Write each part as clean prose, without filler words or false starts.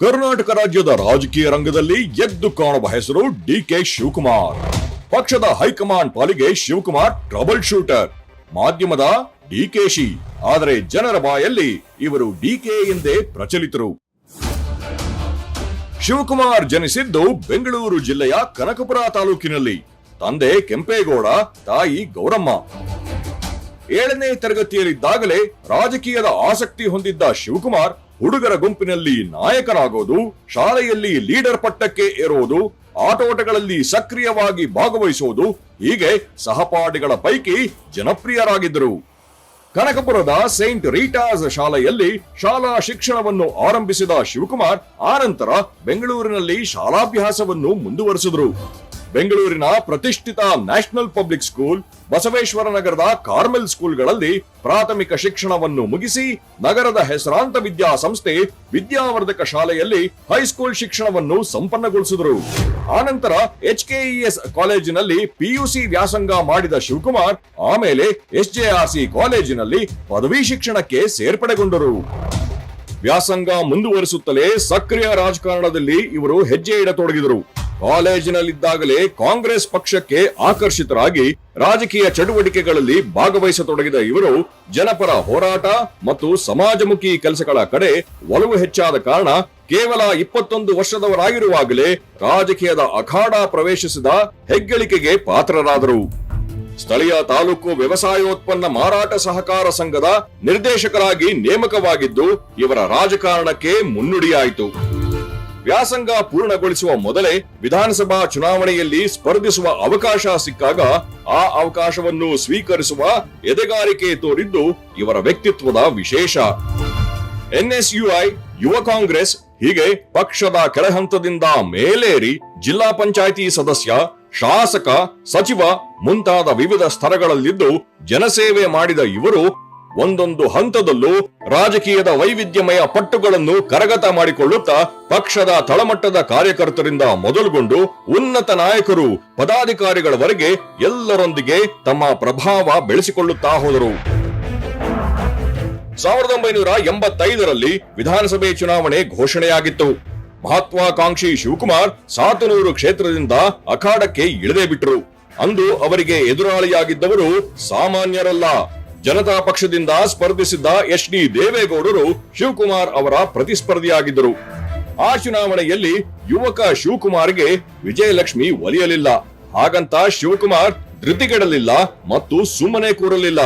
ಕರ್ನಾಟಕ ರಾಜ್ಯದ ರಾಜಕೀಯ ರಂಗದಲ್ಲಿ ಎದ್ದು ಕಾಣುವ ಹೆಸರು ಡಿಕೆ ಶಿವಕುಮಾರ್. ಪಕ್ಷದ ಹೈಕಮಾಂಡ್ ಪಾಲಿಗೆ ಶಿವಕುಮಾರ್ ಟ್ರಬಲ್ ಶೂಟರ್, ಮಾಧ್ಯಮದ ಡಿಕೆಶಿ. ಆದರೆ ಜನರ ಬಾಯಲ್ಲಿ ಇವರು ಡಿಕೆ ಎಂದೇ ಪ್ರಚಲಿತರು. ಶಿವಕುಮಾರ್ ಜನಿಸಿದ್ದು ಬೆಂಗಳೂರು ಜಿಲ್ಲೆಯ ಕನಕಪುರ ತಾಲೂಕಿನಲ್ಲಿ. ತಂದೆ ಕೆಂಪೇಗೌಡ, ತಾಯಿ ಗೌರಮ್ಮ. 7ನೇ ತರಗತಿಯಲ್ಲಿದ್ದಾಗಲೇ ರಾಜಕೀಯದ ಆಸಕ್ತಿ ಹೊಂದಿದ್ದ ಶಿವಕುಮಾರ್ ಹುಡುಗರ ಗುಂಪಿನಲ್ಲಿ ನಾಯಕನಾಗೋದು, ಶಾಲೆಯಲ್ಲಿ ಲೀಡರ್ ಪಟ್ಟಕ್ಕೆ ಏರುವುದು, ಆಟೋಟಗಳಲ್ಲಿ ಸಕ್ರಿಯವಾಗಿ ಭಾಗವಹಿಸುವುದು, ಹೀಗೆ ಸಹಪಾಠಿಗಳ ಪೈಕಿ ಜನಪ್ರಿಯರಾಗಿದ್ದರು. ಕನಕಪುರದ ಸೇಂಟ್ ರೀಟಾಸ್ ಶಾಲೆಯಲ್ಲಿ ಶಾಲಾ ಶಿಕ್ಷಣವನ್ನು ಆರಂಭಿಸಿದ ಶಿವಕುಮಾರ್ ಆನಂತರ ಬೆಂಗಳೂರಿನಲ್ಲಿ ಶಾಲಾಭ್ಯಾಸವನ್ನು ಮುಂದುವರೆಸಿದರು. ಬೆಂಗಳೂರಿನ ಪ್ರತಿಷ್ಠಿತ ನ್ಯಾಷನಲ್ ಪಬ್ಲಿಕ್ ಸ್ಕೂಲ್, ಬಸವೇಶ್ವರ ನಗರದ ಕಾರ್ಮೆಲ್ ಸ್ಕೂಲ್ಗಳಲ್ಲಿ ಪ್ರಾಥಮಿಕ ಶಿಕ್ಷಣವನ್ನು ಮುಗಿಸಿ ನಗರದ ಹೆಸರಾಂತ ವಿದ್ಯಾಸಂಸ್ಥೆ ವಿದ್ಯಾವರ್ಧಕ ಶಾಲೆಯಲ್ಲಿ ಹೈಸ್ಕೂಲ್ ಶಿಕ್ಷಣವನ್ನು ಸಂಪನ್ನಗೊಳಿಸಿದರು. ಆನಂತರ HKES ಕಾಲೇಜಿನಲ್ಲಿ PUC ವ್ಯಾಸಂಗ ಮಾಡಿದ ಶಿವಕುಮಾರ್ ಆಮೇಲೆ SJRC ಕಾಲೇಜಿನಲ್ಲಿ ಪದವಿ ಶಿಕ್ಷಣಕ್ಕೆ ಸೇರ್ಪಡೆಗೊಂಡರು. ವ್ಯಾಸಂಗ ಮುಂದುವರಿಸುತ್ತಲೇ ಸಕ್ರಿಯ ರಾಜಕಾರಣದಲ್ಲಿ ಇವರು ಹೆಜ್ಜೆ ಇಡತೊಡಗಿದರು. ಕಾಲೇಜಿನಲ್ಲಿದ್ದಾಗಲೇ ಕಾಂಗ್ರೆಸ್ ಪಕ್ಷಕ್ಕೆ ಆಕರ್ಷಿತರಾಗಿ ರಾಜಕೀಯ ಚಟುವಟಿಕೆಗಳಲ್ಲಿ ಭಾಗವಹಿಸತೊಡಗಿದ ಇವರು ಜನಪರ ಹೋರಾಟ ಮತ್ತು ಸಮಾಜಮುಖಿ ಕೆಲಸಗಳ ಕಡೆ ಒಲವು ಹೆಚ್ಚಾದ ಕಾರಣ ಕೇವಲ 21 ವರ್ಷದವರಾಗಿರುವಾಗಲೇ ರಾಜಕೀಯದ ಅಖಾಡ ಪ್ರವೇಶಿಸಿದ ಹೆಗ್ಗಳಿಕೆಗೆ ಪಾತ್ರರಾದರು. ಸ್ಥಳೀಯ ತಾಲೂಕು ವ್ಯವಸಾಯೋತ್ಪನ್ನ ಮಾರಾಟ ಸಹಕಾರ ಸಂಘದ ನಿರ್ದೇಶಕರಾಗಿ ನೇಮಕವಾಗಿದ್ದು ಇವರ ರಾಜಕಾರಣಕ್ಕೆ ಮುನ್ನುಡಿಯಾಯಿತು. ವ್ಯಾಸಂಗ ಪೂರ್ಣಗೊಳಿಸುವ ಮೊದಲೇ ವಿಧಾನಸಭಾ ಚುನಾವಣೆಯಲ್ಲಿ ಸ್ಪರ್ಧಿಸುವ ಅವಕಾಶ ಸಿಕ್ಕಾಗ ಆ ಅವಕಾಶವನ್ನು ಸ್ವೀಕರಿಸುವ ಎದೆಗಾರಿಕೆ ತೋರಿದ್ದು ಇವರ ವ್ಯಕ್ತಿತ್ವದ ವಿಶೇಷ. NSUI, ಯುವ ಕಾಂಗ್ರೆಸ್, ಹೀಗೆ ಪಕ್ಷದ ಕೆಳಹಂತದಿಂದ ಮೇಲೇರಿ ಜಿಲ್ಲಾ ಪಂಚಾಯಿತಿ ಸದಸ್ಯ, ಶಾಸಕ, ಸಚಿವ ಮುಂತಾದ ವಿವಿಧ ಸ್ತರಗಳಲ್ಲಿದ್ದು ಜನಸೇವೆ ಮಾಡಿದ ಇವರು ಒಂದೊಂದು ಹಂತದಲ್ಲೂ ರಾಜಕೀಯದ ವೈವಿಧ್ಯಮಯ ಪಟ್ಟುಗಳನ್ನು ಕರಗತ ಮಾಡಿಕೊಳ್ಳುತ್ತಾ ಪಕ್ಷದ ತಳಮಟ್ಟದ ಕಾರ್ಯಕರ್ತರಿಂದ ಮೊದಲುಗೊಂಡು ಉನ್ನತ ನಾಯಕರು, ಪದಾಧಿಕಾರಿಗಳವರೆಗೆ ಎಲ್ಲರೊಂದಿಗೆ ತಮ್ಮ ಪ್ರಭಾವ ಬೆಳೆಸಿಕೊಳ್ಳುತ್ತಾ ಹೋದರು. 1985ರಲ್ಲಿ ವಿಧಾನಸಭೆ ಚುನಾವಣೆ ಘೋಷಣೆಯಾಗಿತ್ತು. ಮಹತ್ವಾಕಾಂಕ್ಷಿ ಶಿವಕುಮಾರ್ ಸಾತನೂರು ಕ್ಷೇತ್ರದಿಂದ ಅಖಾಡಕ್ಕೆ ಇಳಿದೇ ಬಿಟ್ಟರು. ಅಂದು ಅವರಿಗೆ ಎದುರಾಳಿಯಾಗಿದ್ದವರು ಸಾಮಾನ್ಯರಲ್ಲ. ಜನತಾ ಪಕ್ಷದಿಂದ ಸ್ಪರ್ಧಿಸಿದ್ದ HD ದೇವೇಗೌಡರು ಶಿವಕುಮಾರ್ ಅವರ ಪ್ರತಿಸ್ಪರ್ಧಿಯಾಗಿದ್ದರು. ಆ ಚುನಾವಣೆಯಲ್ಲಿ ಯುವಕ ಶಿವಕುಮಾರ್ಗೆ ವಿಜಯಲಕ್ಷ್ಮಿ ಒಲಿಯಲಿಲ್ಲ. ಹಾಗಂತ ಶಿವಕುಮಾರ್ ಧೃತಿಗೆಡಲಿಲ್ಲ ಮತ್ತು ಸುಮ್ಮನೆ ಕೂರಲಿಲ್ಲ.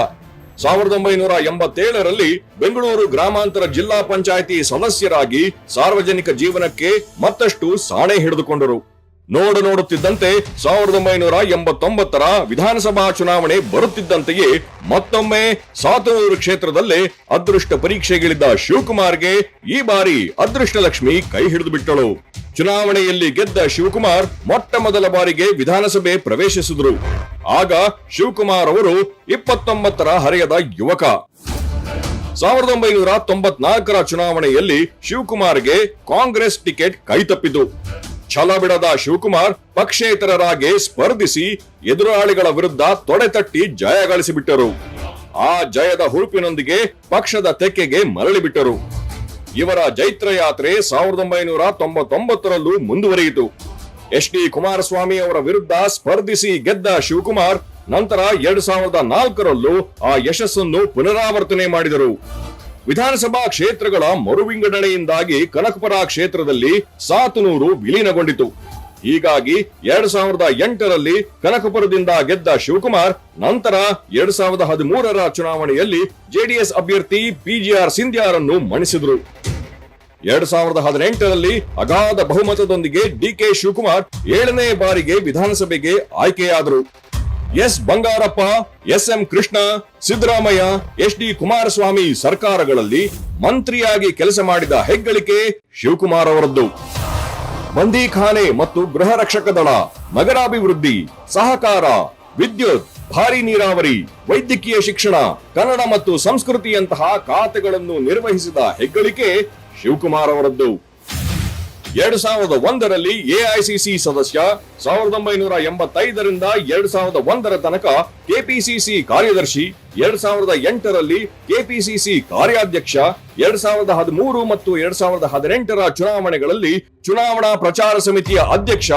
1987ರಲ್ಲಿ ಬೆಂಗಳೂರು ಗ್ರಾಮಾಂತರ ಜಿಲ್ಲಾ ಪಂಚಾಯಿತಿ ಸದಸ್ಯರಾಗಿ ಸಾರ್ವಜನಿಕ ಜೀವನಕ್ಕೆ ಮತ್ತಷ್ಟು ಸಾಣೆ ಹಿಡಿದುಕೊಂಡರು. ನೋಡುತ್ತಿದ್ದಂತೆ 1989ರ ವಿಧಾನಸಭಾ ಚುನಾವಣೆ ಬರುತ್ತಿದ್ದಂತೆಯೇ ಮತ್ತೊಮ್ಮೆ ಸಾತನೂರು ಕ್ಷೇತ್ರದಲ್ಲೇ ಅದೃಷ್ಟ ಪರೀಕ್ಷೆಗಿಳಿದ ಶಿವಕುಮಾರ್ಗೆ ಈ ಬಾರಿ ಅದೃಷ್ಟ ಲಕ್ಷ್ಮಿ ಕೈ ಹಿಡಿದು ಬಿಟ್ಟಳು. ಚುನಾವಣೆಯಲ್ಲಿ ಗೆದ್ದ ಶಿವಕುಮಾರ್ ಮೊಟ್ಟ ಮೊದಲ ಬಾರಿಗೆ ವಿಧಾನಸಭೆ ಪ್ರವೇಶಿಸಿದರು. ಆಗ ಶಿವಕುಮಾರ್ ಅವರು 29ರ ಹರೆಯದ ಯುವಕ. 1994ರ ಚುನಾವಣೆಯಲ್ಲಿ ಶಿವಕುಮಾರ್ಗೆ ಕಾಂಗ್ರೆಸ್ ಟಿಕೆಟ್ ಕೈತಪ್ಪಿತು. ಛಲ ಬಿಡದ ಶಿವಕುಮಾರ್ ಪಕ್ಷೇತರರಾಗಿ ಸ್ಪರ್ಧಿಸಿ ಎದುರಾಳಿಗಳ ವಿರುದ್ಧ ತೊಡೆತಟ್ಟಿ ಜಯ ಗಳಿಸಿಬಿಟ್ಟರು. ಆ ಜಯದ ಹುರುಪಿನೊಂದಿಗೆ ಪಕ್ಷದ ತೆಕ್ಕೆಗೆ ಮರಳಿಬಿಟ್ಟರು. ಇವರ ಜೈತ್ರ ಯಾತ್ರೆ 1999ರಲ್ಲೂ ಮುಂದುವರಿಯಿತು. HD ಕುಮಾರಸ್ವಾಮಿ ಅವರ ವಿರುದ್ಧ ಸ್ಪರ್ಧಿಸಿ ಗೆದ್ದ ಶಿವಕುಮಾರ್ ನಂತರ 2004ರಲ್ಲೂ ಆ ಯಶಸ್ಸನ್ನು ಪುನರಾವರ್ತನೆ ಮಾಡಿದರು. ವಿಧಾನಸಭಾ ಕ್ಷೇತ್ರಗಳ ಮರುವಿಂಗಡಣೆಯಿಂದಾಗಿ ಕನಕಪುರ ಕ್ಷೇತ್ರದಲ್ಲಿ ಸಾತನೂರು ವಿಲೀನಗೊಂಡಿತು. ಹೀಗಾಗಿ 2008ರಲ್ಲಿ ಕನಕಪುರದಿಂದ ಗೆದ್ದ ಶಿವಕುಮಾರ್ ನಂತರ 2013ರ ಚುನಾವಣೆಯಲ್ಲಿ JDS ಅಭ್ಯರ್ಥಿ PGR ಸಿಂಧ್ಯಾರನ್ನು ಮಣಿಸಿದರು. 2018ರಲ್ಲಿ ಅಗಾಧ ಬಹುಮತದೊಂದಿಗೆ DK ಶಿವಕುಮಾರ್ 7ನೇ ಬಾರಿಗೆ ವಿಧಾನಸಭೆಗೆ ಆಯ್ಕೆಯಾದರು. S Bangarappa, SM Krishna, Siddaramaiah, HD Kumaraswamy ಸರ್ಕಾರಗಳಲ್ಲಿ ಮಂತ್ರಿಯಾಗಿ ಕೆಲಸ ಮಾಡಿದ ಹೆಗ್ಗಳಿಕೆ ಶಿವಕುಮಾರ್ ಅವರದ್ದು. ಬಂದೀಖಾನೆ ಮತ್ತು ಗೃಹ ರಕ್ಷಕ ದಳ, ನಗರಾಭಿವೃದ್ಧಿ, ಸಹಕಾರ, ವಿದ್ಯುತ್, ಭಾರಿ ನೀರಾವರಿ, ವೈದ್ಯಕೀಯ ಶಿಕ್ಷಣ, ಕನ್ನಡ ಮತ್ತು ಸಂಸ್ಕೃತಿಯಂತಹ ಖಾತೆಗಳನ್ನು ನಿರ್ವಹಿಸಿದ ಹೆಗ್ಗಳಿಕೆ ಶಿವಕುಮಾರ್ ಅವರದ್ದು. 2001ರಲ್ಲಿ ಎಐಸಿಸಿ ಸದಸ್ಯ, 1985ರಿಂದ 2001ರ ತನಕ ಕೆಪಿಸಿಸಿ ಕಾರ್ಯದರ್ಶಿ, 2008ರಲ್ಲಿ ಕೆಪಿಸಿಸಿ ಕಾರ್ಯಾಧ್ಯಕ್ಷ, 2013 ಮತ್ತು 2018ರ ಚುನಾವಣೆಗಳಲ್ಲಿ ಚುನಾವಣಾ ಪ್ರಚಾರ ಸಮಿತಿಯ ಅಧ್ಯಕ್ಷ,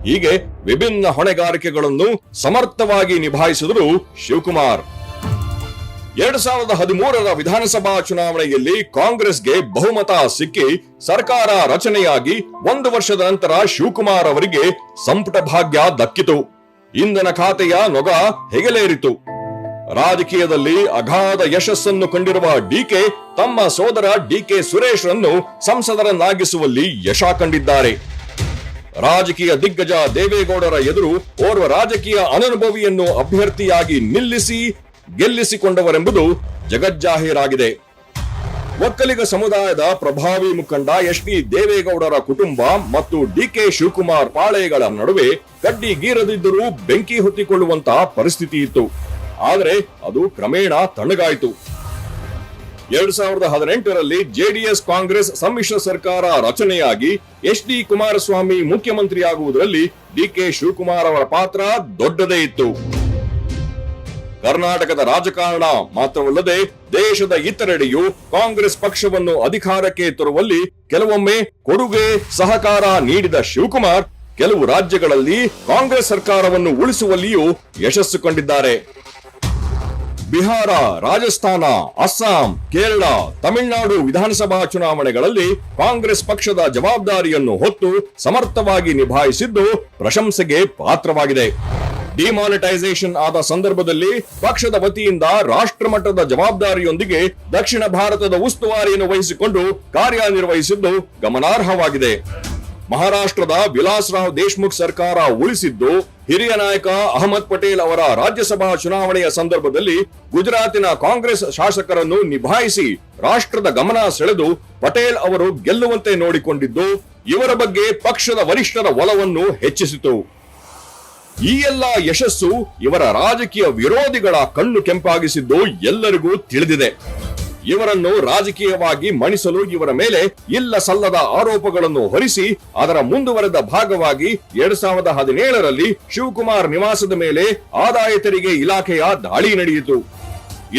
ಹೀಗೆ ವಿಭಿನ್ನ ಹೊಣೆಗಾರಿಕೆಗಳನ್ನು ಸಮರ್ಥವಾಗಿ ನಿಭಾಯಿಸಿದರು ಶಿವಕುಮಾರ್. 2013ರ ವಿಧಾನಸಭಾ ಚುನಾವಣೆಯಲ್ಲಿ ಕಾಂಗ್ರೆಸ್ಗೆ ಬಹುಮತ ಸಿಕ್ಕಿ ಸರ್ಕಾರ ರಚನೆಯಾಗಿ 1 ವರ್ಷದ ನಂತರ ಶಿವಕುಮಾರ್ ಅವರಿಗೆ ಸಂಪುಟ ಭಾಗ್ಯ ದಕ್ಕಿತು. ಇಂಧನ ಖಾತೆಯ ನೊಗ ಹೆಗಲೇರಿತು. ರಾಜಕೀಯದಲ್ಲಿ ಅಗಾಧ ಯಶಸ್ಸನ್ನು ಕಂಡಿರುವ ಡಿಕೆ ತಮ್ಮ ಸೋದರ ಡಿಕೆ ಸುರೇಶ್ ರನ್ನು ಸಂಸದರನ್ನಾಗಿಸುವಲ್ಲಿ ಯಶ ಕಂಡಿದ್ದಾರೆ. ರಾಜಕೀಯ ದಿಗ್ಗಜ ದೇವೇಗೌಡರ ಎದುರು ಓರ್ವ ರಾಜಕೀಯ ಅನನುಭವಿಯನ್ನು ಅಭ್ಯರ್ಥಿಯಾಗಿ ನಿಲ್ಲಿಸಿ ಗೆಲ್ಲಿಸಿಕೊಂಡವರೆಂಬುದು ಜಗಜ್ಜಾಹೀರಾಗಿದೆ. ಒಕ್ಕಲಿಗ ಸಮುದಾಯದ ಪ್ರಭಾವಿ ಮುಖಂಡ ಎಚ್.ಡಿ. ದೇವೇಗೌಡರ ಕುಟುಂಬ ಮತ್ತು ಡಿಕೆ ಶಿವಕುಮಾರ್ ಪಾಳೆಗಳ ನಡುವೆ ಕಡ್ಡಿ ಗೀರದಿದ್ದರೂ ಬೆಂಕಿ ಹೊತ್ತಿಕೊಳ್ಳುವಂತಹ ಪರಿಸ್ಥಿತಿ ಇತ್ತು. ಆದರೆ ಅದು ಕ್ರಮೇಣ ತಣ್ಣಗಾಯಿತು. 2018ರಲ್ಲಿ ಜೆಡಿಎಸ್ ಕಾಂಗ್ರೆಸ್ ಸಮ್ಮಿಶ್ರ ಸರ್ಕಾರ ರಚನೆಯಾಗಿ ಎಚ್.ಡಿ. ಕುಮಾರಸ್ವಾಮಿ ಮುಖ್ಯಮಂತ್ರಿಯಾಗುವುದರಲ್ಲಿ ಡಿಕೆ ಶಿವಕುಮಾರ್ ಅವರ ಪಾತ್ರ ದೊಡ್ಡದೇ ಇತ್ತು. ಕರ್ನಾಟಕದ ರಾಜಕಾರಣ ಮಾತ್ರವಲ್ಲದೆ ದೇಶದ ಇತರೆಡೆಯೂ ಕಾಂಗ್ರೆಸ್ ಪಕ್ಷವನ್ನು ಅಧಿಕಾರಕ್ಕೆ ತರುವಲ್ಲಿ ಕೆಲವೊಮ್ಮೆ ಕೊಡುಗೆ ಸಹಕಾರ ನೀಡಿದ ಶಿವಕುಮಾರ್ ಕೆಲವು ರಾಜ್ಯಗಳಲ್ಲಿ ಕಾಂಗ್ರೆಸ್ ಸರ್ಕಾರವನ್ನು ಉಳಿಸುವಲ್ಲಿಯೂ ಯಶಸ್ಸು ಕಂಡಿದ್ದಾರೆ. ಬಿಹಾರ, ರಾಜಸ್ಥಾನ, ಅಸ್ಸಾಂ, ಕೇರಳ, ತಮಿಳುನಾಡು ವಿಧಾನಸಭಾ ಚುನಾವಣೆಗಳಲ್ಲಿ ಕಾಂಗ್ರೆಸ್ ಪಕ್ಷದ ಜವಾಬ್ದಾರಿಯನ್ನು ಹೊತ್ತು ಸಮರ್ಥವಾಗಿ ನಿಭಾಯಿಸಿದ್ದು ಪ್ರಶಂಸೆಗೆ ಪಾತ್ರವಾಗಿದೆ. ಡಿಮಾನಿಟೈಸೇಷನ್ ಆದ ಸಂದರ್ಭದಲ್ಲಿ ಪಕ್ಷದ ವತಿಯಿಂದ ರಾಷ್ಟ್ರಮಟ್ಟದ ಜವಾಬ್ದಾರಿಯೊಂದಿಗೆ ದಕ್ಷಿಣ ಭಾರತದ ಉಸ್ತುವಾರಿಯನ್ನು ವಹಿಸಿಕೊಂಡು ಕಾರ್ಯನಿರ್ವಹಿಸಿದ್ದು ಗಮನಾರ್ಹವಾಗಿದೆ. ಮಹಾರಾಷ್ಟ್ರದ ವಿಲಾಸ್ ರಾವ್ ದೇಶ್ಮುಖ್ ಸರ್ಕಾರ ಉಳಿಸಿದ್ದು ಹಿರಿಯ ನಾಯಕ ಅಹಮದ್ ಪಟೇಲ್ ಅವರ ರಾಜ್ಯಸಭಾ ಚುನಾವಣೆಯ ಸಂದರ್ಭದಲ್ಲಿ ಗುಜರಾತಿನ ಕಾಂಗ್ರೆಸ್ ಶಾಸಕರನ್ನು ನಿಭಾಯಿಸಿ ರಾಷ್ಟ್ರದ ಗಮನ ಸೆಳೆದು ಪಟೇಲ್ ಅವರು ಗೆಲ್ಲುವಂತೆ ನೋಡಿಕೊಂಡಿದ್ದು ಇವರ ಬಗ್ಗೆ ಪಕ್ಷದ ವರಿಷ್ಠರ ಒಲವನ್ನು ಹೆಚ್ಚಿಸಿತು. ಈ ಎಲ್ಲ ಯಶಸ್ಸು ಇವರ ರಾಜಕೀಯ ವಿರೋಧಿಗಳ ಕಣ್ಣು ಕೆಂಪಾಗಿಸಿದ್ದು ಎಲ್ಲರಿಗೂ ತಿಳಿದಿದೆ. ಇವರನ್ನು ರಾಜಕೀಯವಾಗಿ ಮಣಿಸಲು ಇವರ ಮೇಲೆ ಇಲ್ಲ ಸಲ್ಲದ ಆರೋಪಗಳನ್ನು ಹೊರಿಸಿ ಅದರ ಮುಂದುವರೆದ ಭಾಗವಾಗಿ 2017ರಲ್ಲಿ ಶಿವಕುಮಾರ್ ನಿವಾಸದ ಮೇಲೆ ಆದಾಯ ತೆರಿಗೆ ಇಲಾಖೆಯ ದಾಳಿ ನಡೆಯಿತು.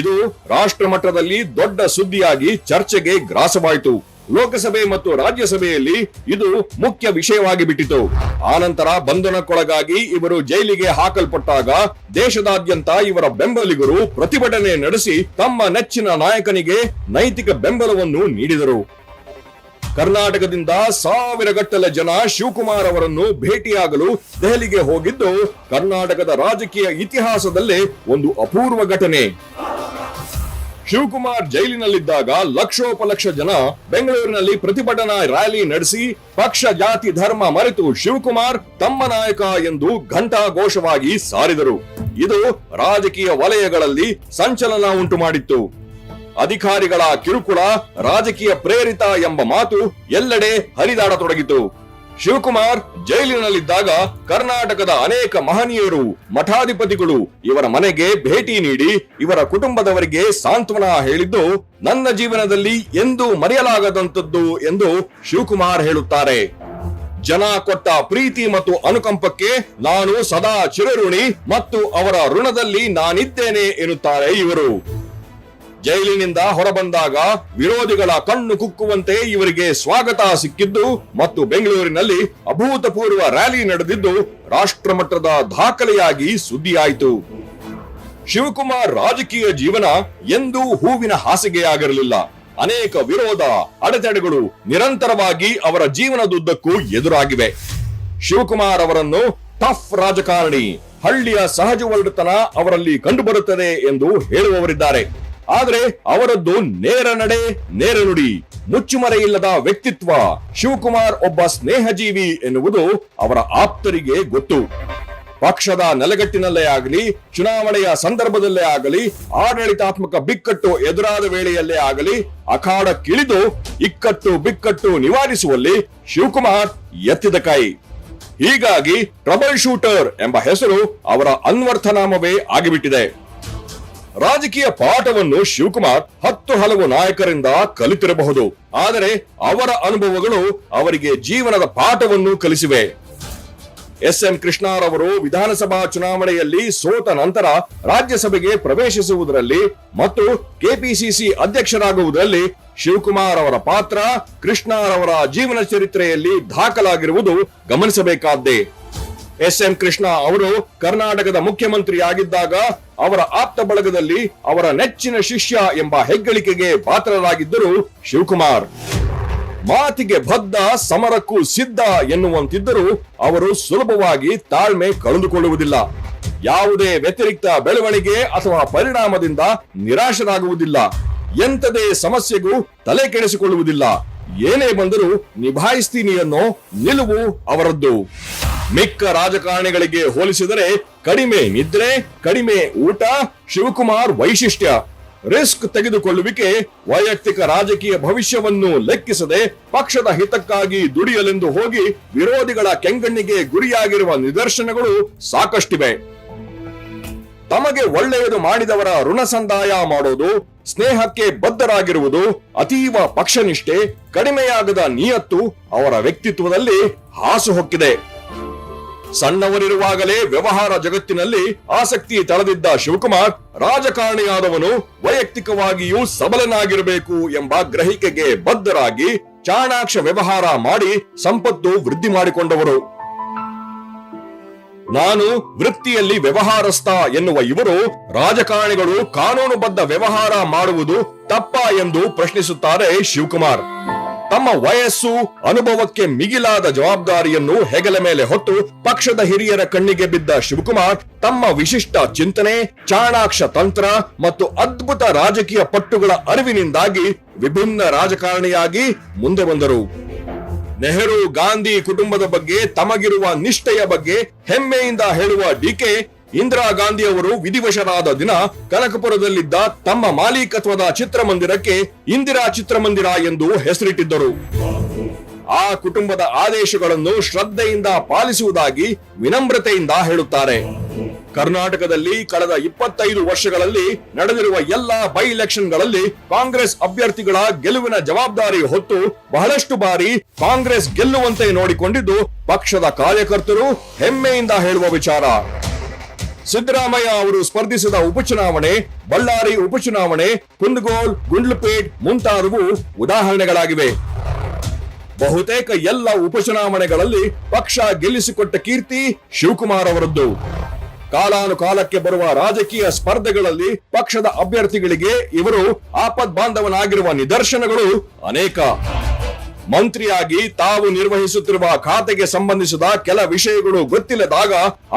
ಇದು ರಾಷ್ಟ್ರ ಮಟ್ಟದಲ್ಲಿ ದೊಡ್ಡ ಸುದ್ದಿಯಾಗಿ ಚರ್ಚೆಗೆ ಗ್ರಾಸವಾಯಿತು. ಲೋಕಸಭೆ ಮತ್ತು ರಾಜ್ಯಸಭೆಯಲ್ಲಿ ಇದು ಮುಖ್ಯ ವಿಷಯವಾಗಿ ಬಿಟ್ಟಿತು. ಆನಂತರ ಬಂಧನಕ್ಕೊಳಗಾಗಿ ಇವರು ಜೈಲಿಗೆ ಹಾಕಲ್ಪಟ್ಟಾಗ ದೇಶದಾದ್ಯಂತ ಇವರ ಬೆಂಬಲಿಗರು ಪ್ರತಿಭಟನೆ ನಡೆಸಿ ತಮ್ಮ ನೆಚ್ಚಿನ ನಾಯಕನಿಗೆ ನೈತಿಕ ಬೆಂಬಲವನ್ನು ನೀಡಿದರು. ಕರ್ನಾಟಕದಿಂದ ಸಾವಿರಗಟ್ಟಲೆ ಜನ ಶಿವಕುಮಾರ್ ಅವರನ್ನು ಭೇಟಿಯಾಗಲು ದೆಹಲಿಗೆ ಹೋಗಿದ್ದು ಕರ್ನಾಟಕದ ರಾಜಕೀಯ ಇತಿಹಾಸದಲ್ಲೇ ಒಂದು ಅಪೂರ್ವ ಘಟನೆ. ಶಿವಕುಮಾರ್ ಜೈಲಿನಲ್ಲಿದ್ದಾಗ ಲಕ್ಷೋಪಲಕ್ಷ ಜನ ಬೆಂಗಳೂರಿನಲ್ಲಿ ಪ್ರತಿಭಟನಾ ರ್ಯಾಲಿ ನಡೆಸಿ ಪಕ್ಷ ಜಾತಿ ಧರ್ಮ ಮರೆತು ಶಿವಕುಮಾರ್ ತಮ್ಮ ನಾಯಕ ಎಂದು ಘಂಟಾಘೋಷವಾಗಿ ಸಾರಿದರು. ಇದು ರಾಜಕೀಯ ವಲಯಗಳಲ್ಲಿ ಸಂಚಲನ ಉಂಟು ಮಾಡಿತ್ತು. ಅಧಿಕಾರಿಗಳ ಕಿರುಕುಳ ರಾಜಕೀಯ ಪ್ರೇರಿತ ಎಂಬ ಮಾತು ಎಲ್ಲೆಡೆ ಹರಿದಾಡತೊಡಗಿತು. ಶಿವಕುಮಾರ್ ಜೈಲಿನಲ್ಲಿದ್ದಾಗ ಕರ್ನಾಟಕದ ಅನೇಕ ಮಹನೀಯರು, ಮಠಾಧಿಪತಿಗಳು ಇವರ ಮನೆಗೆ ಭೇಟಿ ನೀಡಿ ಇವರ ಕುಟುಂಬದವರಿಗೆ ಸಾಂತ್ವನ ಹೇಳಿದ್ದು ನನ್ನ ಜೀವನದಲ್ಲಿ ಎಂದೂ ಮರೆಯಲಾಗದಂತದ್ದು ಎಂದು ಶಿವಕುಮಾರ್ ಹೇಳುತ್ತಾರೆ. ಜನ ಕೊಟ್ಟ ಪ್ರೀತಿ ಮತ್ತು ಅನುಕಂಪಕ್ಕೆ ನಾನು ಸದಾ ಚಿರಋಣಿ ಮತ್ತು ಅವರ ಋಣದಲ್ಲಿ ನಾನಿದ್ದೇನೆ ಎನ್ನುತ್ತಾರೆ ಇವರು. ಜೈಲಿನಿಂದ ಹೊರಬಂದಾಗ ವಿರೋಧಿಗಳ ಕಣ್ಣು ಕುಕ್ಕುವಂತೆ ಇವರಿಗೆ ಸ್ವಾಗತ ಸಿಕ್ಕಿದ್ದು ಮತ್ತು ಬೆಂಗಳೂರಿನಲ್ಲಿ ಅಭೂತಪೂರ್ವ ರ್ಯಾಲಿ ನಡೆದಿದ್ದು ರಾಷ್ಟ್ರ ಮಟ್ಟದ ದಾಖಲೆಯಾಗಿ ಸುದ್ದಿಯಾಯಿತು. ಶಿವಕುಮಾರ್ ರಾಜಕೀಯ ಜೀವನ ಎಂದೂ ಹೂವಿನ ಹಾಸಿಗೆಯಾಗಿರಲಿಲ್ಲ. ಅನೇಕ ವಿರೋಧ, ಅಡೆತಡೆಗಳು ನಿರಂತರವಾಗಿ ಅವರ ಜೀವನದುದ್ದಕ್ಕೂ ಎದುರಾಗಿವೆ. ಶಿವಕುಮಾರ್ ಅವರನ್ನು ಟಫ್ ರಾಜಕಾರಣಿ, ಹಳ್ಳಿಯ ಸಹಜ ಒರಟುತನ ಅವರಲ್ಲಿ ಕಂಡುಬರುತ್ತದೆ ಎಂದು ಹೇಳುವವರಿದ್ದಾರೆ. ಆದರೆ ಅವರದ್ದು ನೇರ ನಡೆ, ನೇರ ನುಡಿ, ಮುಚ್ಚುಮರೆ ಇಲ್ಲದ ವ್ಯಕ್ತಿತ್ವ. ಶಿವಕುಮಾರ್ ಒಬ್ಬ ಸ್ನೇಹಜೀವಿ ಎನ್ನುವುದು ಅವರ ಆಪ್ತರಿಗೆ ಗೊತ್ತು. ಪಕ್ಷದ ನೆಲೆಗಟ್ಟಿನಲ್ಲೇ ಆಗಲಿ, ಚುನಾವಣೆಯ ಸಂದರ್ಭದಲ್ಲೇ ಆಗಲಿ, ಆಡಳಿತಾತ್ಮಕ ಬಿಕ್ಕಟ್ಟು ಎದುರಾದ ವೇಳೆಯಲ್ಲೇ ಆಗಲಿ ಅಖಾಡಕ್ಕಿಳಿದು ಇಕ್ಕಟ್ಟು ಬಿಕ್ಕಟ್ಟು ನಿವಾರಿಸುವಲ್ಲಿ ಶಿವಕುಮಾರ್ ಎತ್ತಿದ ಕೈ. ಹೀಗಾಗಿ ಟ್ರಬಲ್ ಶೂಟರ್ ಎಂಬ ಹೆಸರು ಅವರ ಅನ್ವರ್ಥನಾಮವೇ ಆಗಿಬಿಟ್ಟಿದೆ. ರಾಜಕೀಯ ಪಾಠವನ್ನು ಶಿವಕುಮಾರ್ 10 ಹಲವು ನಾಯಕರಿಂದ ಕಲಿತಿರಬಹುದು. ಆದರೆ ಅವರ ಅನುಭವಗಳು ಅವರಿಗೆ ಜೀವನದ ಪಾಠವನ್ನು ಕಲಿಸಿವೆ. ಎಸ್.ಎಂ. ಕೃಷ್ಣರವರು ವಿಧಾನಸಭಾ ಚುನಾವಣೆಯಲ್ಲಿ ಸೋತ ನಂತರ ರಾಜ್ಯಸಭೆಗೆ ಪ್ರವೇಶಿಸುವುದರಲ್ಲಿ ಮತ್ತು ಕೆಪಿಸಿಸಿ ಅಧ್ಯಕ್ಷರಾಗುವುದರಲ್ಲಿ ಶಿವಕುಮಾರ್ ಅವರ ಪಾತ್ರ ಕೃಷ್ಣರವರ ಜೀವನ ಚರಿತ್ರೆಯಲ್ಲಿ ದಾಖಲಾಗಿರುವುದು ಗಮನಿಸಬೇಕಾದ್ದೇ. ಎಸ್.ಎಂ. ಕೃಷ್ಣ ಅವರು ಕರ್ನಾಟಕದ ಮುಖ್ಯಮಂತ್ರಿಯಾಗಿದ್ದಾಗ ಅವರ ಆಪ್ತ ಬಳಗದಲ್ಲಿ ಅವರ ನೆಚ್ಚಿನ ಶಿಷ್ಯ ಎಂಬ ಹೆಗ್ಗಳಿಕೆಗೆ ಪಾತ್ರರಾಗಿದ್ದರು ಶಿವಕುಮಾರ್. ಮಾತಿಗೆ ಬದ್ಧ, ಸಮರಕ್ಕೂ ಸಿದ್ಧ ಎನ್ನುವಂತಿದ್ದರೂ ಅವರು ಸುಲಭವಾಗಿ ತಾಳ್ಮೆ ಕಳೆದುಕೊಳ್ಳುವುದಿಲ್ಲ. ಯಾವುದೇ ವ್ಯತಿರಿಕ್ತ ಬೆಳವಣಿಗೆ ಅಥವಾ ಪರಿಣಾಮದಿಂದ ನಿರಾಶರಾಗುವುದಿಲ್ಲ. ಎಂಥದೇ ಸಮಸ್ಯೆಗೂ ತಲೆ ಕೆಡಿಸಿಕೊಳ್ಳುವುದಿಲ್ಲ. ಏನೇ ಬಂದರೂ ನಿಭಾಯಿಸ್ತೀನಿ ಅನ್ನೋ ನಿಲುವು ಅವರದ್ದು. ಮಿಕ್ಕ ರಾಜಕಾರಣಿಗಳಿಗೆ ಹೋಲಿಸಿದರೆ ಕಡಿಮೆ ನಿದ್ರೆ, ಕಡಿಮೆ ಊಟ ಶಿವಕುಮಾರ್ ವೈಶಿಷ್ಟ್ಯ. ರಿಸ್ಕ್ ತೆಗೆದುಕೊಳ್ಳುವಿಕೆ, ವೈಯಕ್ತಿಕ ರಾಜಕೀಯ ಭವಿಷ್ಯವನ್ನು ಲೆಕ್ಕಿಸದೆ ಪಕ್ಷದ ಹಿತಕ್ಕಾಗಿ ದುಡಿಯಲೆಂದು ಹೋಗಿ ವಿರೋಧಿಗಳ ಕೆಂಗಣ್ಣಿಗೆ ಗುರಿಯಾಗಿರುವ ನಿದರ್ಶನಗಳು ಸಾಕಷ್ಟಿವೆ. ತಮಗೆ ಒಳ್ಳೆಯದು ಮಾಡಿದವರ ಋಣ ಸಂದಾಯ ಮಾಡೋದು, ಸ್ನೇಹಕ್ಕೆ ಬದ್ಧರಾಗಿರುವುದು, ಅತೀವ ಪಕ್ಷನಿಷ್ಠೆ, ಕಡಿಮೆಯಾಗದ ನಿಯತ್ತು ಅವರ ವ್ಯಕ್ತಿತ್ವದಲ್ಲಿ ಹಾಸುಹೊಕ್ಕಿದೆ. ಸಣ್ಣವರಿರುವಾಗಲೇ ವ್ಯವಹಾರ ಜಗತ್ತಿನಲ್ಲಿ ಆಸಕ್ತಿ ತಳೆದಿದ್ದ ಶಿವಕುಮಾರ್ ರಾಜಕಾರಣಿಯಾದವನು ವೈಯಕ್ತಿಕವಾಗಿಯೂ ಸಬಲನಾಗಿರಬೇಕು ಎಂಬ ಗ್ರಹಿಕೆಗೆ ಬದ್ಧರಾಗಿ ಚಾಣಾಕ್ಷ ವ್ಯವಹಾರ ಮಾಡಿ ಸಂಪತ್ತು ವೃದ್ಧಿ ಮಾಡಿಕೊಂಡವರು. ನಾನು ವೃತ್ತಿಯಲ್ಲಿ ವ್ಯವಹಾರಸ್ಥ ಎನ್ನುವ ಇವರು ರಾಜಕಾರಣಿಗಳು ಕಾನೂನುಬದ್ಧ ವ್ಯವಹಾರ ಮಾಡುವುದು ತಪ್ಪಾ ಎಂದು ಪ್ರಶ್ನಿಸುತ್ತಾರೆ ಶಿವಕುಮಾರ್. ತಮ್ಮ ವಯಸ್ಸು, ಅನುಭವಕ್ಕೆ ಮಿಗಿಲಾದ ಜವಾಬ್ದಾರಿಯನ್ನು ಹೆಗಲ ಮೇಲೆ ಹೊತ್ತು ಪಕ್ಷದ ಹಿರಿಯರ ಕಣ್ಣಿಗೆ ಬಿದ್ದ ಶಿವಕುಮಾರ್ ತಮ್ಮ ವಿಶಿಷ್ಟ ಚಿಂತನೆ, ಚಾಣಾಕ್ಷ ತಂತ್ರ ಮತ್ತು ಅದ್ಭುತ ರಾಜಕೀಯ ಪಟ್ಟುಗಳ ಅರಿವಿನಿಂದಾಗಿ ವಿಭಿನ್ನ ರಾಜಕಾರಣಿಯಾಗಿ ಮುಂದೆ ಬಂದರು. ನೆಹರು, ಗಾಂಧಿ ಕುಟುಂಬದ ಬಗ್ಗೆ ತಮಗಿರುವ ನಿಷ್ಠೆಯ ಬಗ್ಗೆ ಹೆಮ್ಮೆಯಿಂದ ಹೇಳುವ ಡಿಕೆ, ಇಂದಿರಾ ಗಾಂಧಿ ಅವರು ವಿಧಿವಶರಾದ ದಿನ ಕನಕಪುರದಲ್ಲಿದ್ದ ತಮ್ಮ ಮಾಲೀಕತ್ವದ ಚಿತ್ರಮಂದಿರಕ್ಕೆ ಇಂದಿರಾ ಚಿತ್ರಮಂದಿರ ಎಂದು ಹೆಸರಿಟ್ಟಿದ್ದರು. ಆ ಕುಟುಂಬದ ಆದೇಶಗಳನ್ನು ಶ್ರದ್ಧೆಯಿಂದ ಪಾಲಿಸುವುದಾಗಿ ವಿನಮ್ರತೆಯಿಂದ ಹೇಳುತ್ತಾರೆ. ಕರ್ನಾಟಕದಲ್ಲಿ ಕಳೆದ 25 ವರ್ಷಗಳಲ್ಲಿ ನಡೆದಿರುವ ಎಲ್ಲಾ ಬೈ ಎಲೆಕ್ಷನ್ಗಳಲ್ಲಿ ಕಾಂಗ್ರೆಸ್ ಅಭ್ಯರ್ಥಿಗಳ ಗೆಲುವಿನ ಜವಾಬ್ದಾರಿ ಹೊತ್ತು ಬಹಳಷ್ಟು ಬಾರಿ ಕಾಂಗ್ರೆಸ್ ಗೆಲ್ಲುವಂತೆ ನೋಡಿಕೊಂಡಿದ್ದು ಪಕ್ಷದ ಕಾರ್ಯಕರ್ತರು ಹೆಮ್ಮೆಯಿಂದ ಹೇಳುವ ವಿಚಾರ. ಸಿದ್ದರಾಮಯ್ಯ ಅವರು ಸ್ಪರ್ಧಿಸಿದ ಉಪಚುನಾವಣೆ, ಬಳ್ಳಾರಿ ಉಪಚುನಾವಣೆ, ಕುಂದಗೋಳ, ಗುಂಡ್ಲುಪೇಟ್ ಮುಂತಾದವು ಉದಾಹರಣೆಗಳಾಗಿವೆ. ಬಹುತೇಕ ಎಲ್ಲ ಉಪಚುನಾವಣೆಗಳಲ್ಲಿ ಪಕ್ಷ ಗೆಲ್ಲಿಸಿಕೊಟ್ಟ ಕೀರ್ತಿ ಶಿವಕುಮಾರ್ ಅವರದ್ದು. ಕಾಲಾನುಕಾಲಕ್ಕೆ ಬರುವ ರಾಜಕೀಯ ಸ್ಪರ್ಧೆಗಳಲ್ಲಿ ಪಕ್ಷದ ಅಭ್ಯರ್ಥಿಗಳಿಗೆ ಇವರು ಆಪದ್ ಬಾಂಧವನಾಗಿರುವ ನಿದರ್ಶನಗಳು ಅನೇಕ. ಮಂತ್ರಿಯಾಗಿ ತಾವು ನಿರ್ವಹಿಸುತ್ತಿರುವ ಖಾತೆಗೆ ಸಂಬಂಧಿಸಿದ ಕೆಲ ವಿಷಯಗಳು ಗೊತ್ತಿಲ್ಲದಾಗ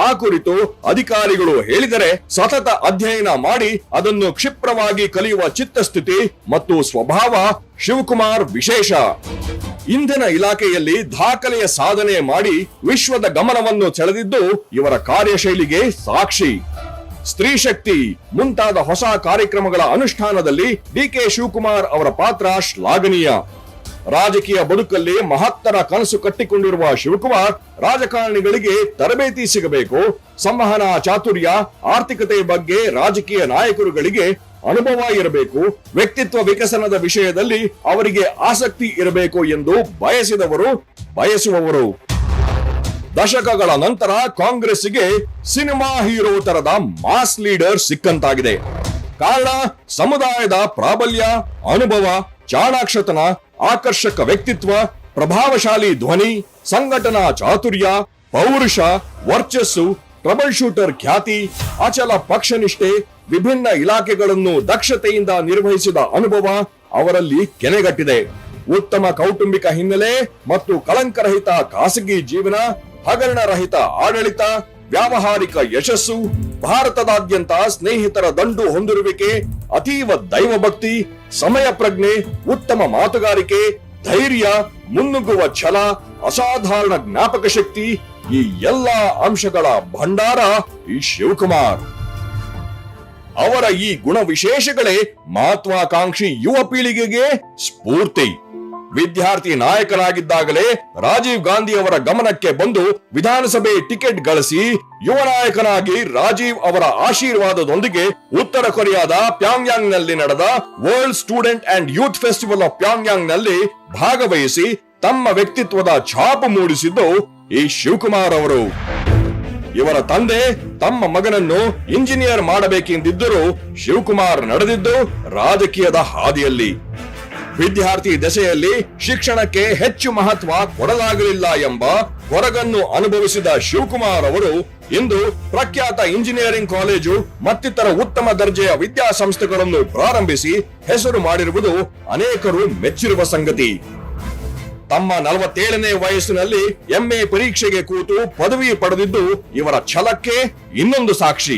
ಆ ಕುರಿತು ಅಧಿಕಾರಿಗಳು ಹೇಳಿದರೆ ಸತತ ಅಧ್ಯಯನ ಮಾಡಿ ಅದನ್ನು ಕ್ಷಿಪ್ರವಾಗಿ ಕಲಿಯುವ ಚಿತ್ತಸ್ಥಿತಿ ಮತ್ತು ಸ್ವಭಾವ ಶಿವಕುಮಾರ್ ವಿಶೇಷ. ಇಂಧನ ಇಲಾಖೆಯಲ್ಲಿ ದಾಖಲೆಯ ಸಾಧನೆ ಮಾಡಿ ವಿಶ್ವದ ಗಮನವನ್ನು ಸೆಳೆದಿದ್ದು ಇವರ ಕಾರ್ಯಶೈಲಿಗೆ ಸಾಕ್ಷಿ. ಸ್ತ್ರೀ ಶಕ್ತಿ ಮುಂತಾದ ಹೊಸ ಕಾರ್ಯಕ್ರಮಗಳ ಅನುಷ್ಠಾನದಲ್ಲಿ ಡಿಕೆ ಶಿವಕುಮಾರ್ ಅವರ ಪಾತ್ರ ಶ್ಲಾಘನೀಯ. ರಾಜಕೀಯ ಬದುಕಲ್ಲಿ ಮಹತ್ತರ ಕನಸು ಕಟ್ಟಿಕೊಂಡಿರುವ ಶಿವಕುಮಾರ್ ರಾಜಕಾರಣಿಗಳಿಗೆ ತರಬೇತಿ ಸಿಗಬೇಕು, ಸಂವಹನ ಚಾತುರ್ಯ, ಆರ್ಥಿಕತೆ ಬಗ್ಗೆ ರಾಜಕೀಯ ನಾಯಕರುಗಳಿಗೆ ಅನುಭವ ಇರಬೇಕು, ವ್ಯಕ್ತಿತ್ವ ವಿಕಸನದ ವಿಷಯದಲ್ಲಿ ಅವರಿಗೆ ಆಸಕ್ತಿ ಇರಬೇಕು ಎಂದು ಬಯಸುವವರು. ದಶಕಗಳ ನಂತರ ಕಾಂಗ್ರೆಸ್ಸಿಗೆ ಸಿನಿಮಾ ಹೀರೋ ತರದ ಮಾಸ್ ಲೀಡರ್ ಸಿಕ್ಕಂತಾಗಿದೆ. ಕಾರಣ ಸಮುದಾಯದ ಪ್ರಾಬಲ್ಯ, ಅನುಭವ, ಚಾಣಾಕ್ಷತನ, ಆಕರ್ಷಕ ವ್ಯಕ್ತಿತ್ವ, ಪ್ರಭಾವಶಾಲಿ ಧ್ವನಿ, ಸಂಘಟನಾ ಚಾತುರ್ಯ, ಪೌರುಷ, ವರ್ಚಸ್ಸು, ಟ್ರಬಲ್ ಶೂಟರ್ ಖ್ಯಾತಿ, ಅಚಲ ಪಕ್ಷನಿಷ್ಠೆ, ವಿಭಿನ್ನ ಇಲಾಖೆಗಳನ್ನು ದಕ್ಷತೆಯಿಂದ ನಿರ್ವಹಿಸಿದ ಅನುಭವ ಅವರಲ್ಲಿ ಕೆನೆಗಟ್ಟಿದೆ. ಉತ್ತಮ ಕೌಟುಂಬಿಕ ಹಿನ್ನೆಲೆ ಮತ್ತು ಕಳಂಕರಹಿತ ಖಾಸಗಿ ಜೀವನ, ಹಗರಣರಹಿತ ಆಡಳಿತ, ವ್ಯಾವಹಾರಿಕ ಯಶಸ್ಸು, ಭಾರತದಾದ್ಯಂತ ಸ್ನೇಹಿತರ ದಂಡು ಹೊಂದಿರುವಿಕೆ, ಅತೀವ ದೈವಭಕ್ತಿ, ಸಮಯ ಪ್ರಜ್ಞೆ, ಉತ್ತಮ ಮಾತುಗಾರಿಕೆ, ಧೈರ್ಯ, ಮುನ್ನುಗ್ಗುವ ಛಲ, ಅಸಾಧಾರಣ ಜ್ಞಾಪಕ ಶಕ್ತಿ, ಈ ಎಲ್ಲಾ ಅಂಶಗಳ ಭಂಡಾರ ಈ ಶಿವಕುಮಾರ್. ಅವರ ಈ ಗುಣ ವಿಶೇಷಗಳೇ ಮಹತ್ವಾಕಾಂಕ್ಷಿ ಯುವ ಪೀಳಿಗೆಗೆ ಸ್ಫೂರ್ತಿ. ವಿದ್ಯಾರ್ಥಿ ನಾಯಕನಾಗಿದ್ದಾಗಲೇ ರಾಜೀವ್ ಗಾಂಧಿ ಅವರ ಗಮನಕ್ಕೆ ಬಂದು ವಿಧಾನಸಭೆ ಟಿಕೆಟ್ ಗಳಿಸಿ ಯುವ ನಾಯಕನಾಗಿ ರಾಜೀವ್ ಅವರ ಆಶೀರ್ವಾದದೊಂದಿಗೆ ಉತ್ತರ ಕೊರಿಯಾದ ಪ್ಯಾಂಗ್ಯಾಂಗ್ ನಲ್ಲಿ ನಡೆದ world student and youth festival of Pyongyang ನಲ್ಲಿ ಭಾಗವಹಿಸಿ ತಮ್ಮ ವ್ಯಕ್ತಿತ್ವದ ಛಾಪು ಮೂಡಿಸಿದ್ದು ಈ ಶಿವಕುಮಾರ್ ಅವರು. ಇವರ ತಂದೆ ತಮ್ಮ ಮಗನನ್ನು ಇಂಜಿನಿಯರ್ ಮಾಡಬೇಕೆಂದಿದ್ದರೂ ಶಿವಕುಮಾರ್ ನಡೆದಿದ್ದು ರಾಜಕೀಯದ ಹಾದಿಯಲ್ಲಿ. ವಿದ್ಯಾರ್ಥಿ ದಶೆಯಲ್ಲಿ ಶಿಕ್ಷಣಕ್ಕೆ ಹೆಚ್ಚು ಮಹತ್ವ ಕೊಡಲಾಗಲಿಲ್ಲ ಎಂಬ ಹೊರಗನ್ನು ಅನುಭವಿಸಿದ ಶಿವಕುಮಾರ್ ಅವರು ಇಂದು ಪ್ರಖ್ಯಾತ ಇಂಜಿನಿಯರಿಂಗ್ ಕಾಲೇಜು ಮತ್ತಿತರ ಉತ್ತಮ ದರ್ಜೆಯ ವಿದ್ಯಾಸಂಸ್ಥೆಗಳನ್ನು ಪ್ರಾರಂಭಿಸಿ ಹೆಸರು ಮಾಡಿರುವುದು ಅನೇಕರು ಮೆಚ್ಚಿರುವ ಸಂಗತಿ. ತಮ್ಮ 47ನೇ ವಯಸ್ಸಿನಲ್ಲಿ ಎಂಎ ಪರೀಕ್ಷೆಗೆ ಕೂತು ಪದವಿ ಪಡೆದಿದ್ದು ಇವರ ಛಲಕ್ಕೆ ಇನ್ನೊಂದು ಸಾಕ್ಷಿ.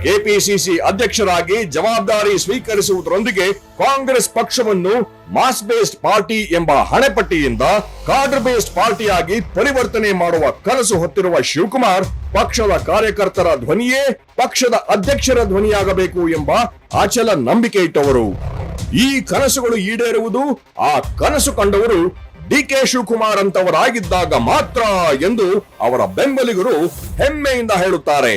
ಕೆಪಿಸಿಸಿ ಅಧ್ಯಕ್ಷರಾಗಿ ಜವಾಬ್ದಾರಿ ಸ್ವೀಕರಿಸುವುದರೊಂದಿಗೆ ಕಾಂಗ್ರೆಸ್ ಪಕ್ಷವನ್ನು ಮಾಸ್ ಬೇಸ್ಡ್ ಪಾರ್ಟಿ ಎಂಬ ಹಣೆಪಟ್ಟಿಯಿಂದ ಕಾರ್ಡರ್ ಬೇಸ್ಡ್ ಪಾರ್ಟಿಯಾಗಿ ಪರಿವರ್ತನೆ ಮಾಡುವ ಕನಸು ಹೊತ್ತಿರುವ ಶಿವಕುಮಾರ್ ಪಕ್ಷದ ಕಾರ್ಯಕರ್ತರ ಧ್ವನಿಯೇ ಪಕ್ಷದ ಅಧ್ಯಕ್ಷರ ಧ್ವನಿಯಾಗಬೇಕು ಎಂಬ ಅಚಲ ನಂಬಿಕೆ ಇಟ್ಟವರು. ಈ ಕನಸುಗಳು ಈಡೇರುವುದು ಆ ಕನಸು ಕಂಡವರು ಡಿಕೆ ಶಿವಕುಮಾರ್ ಅಂತವರಾಗಿದ್ದಾಗ ಮಾತ್ರ ಎಂದು ಅವರ ಬೆಂಬಲಿಗರು ಹೆಮ್ಮೆಯಿಂದ ಹೇಳುತ್ತಾರೆ.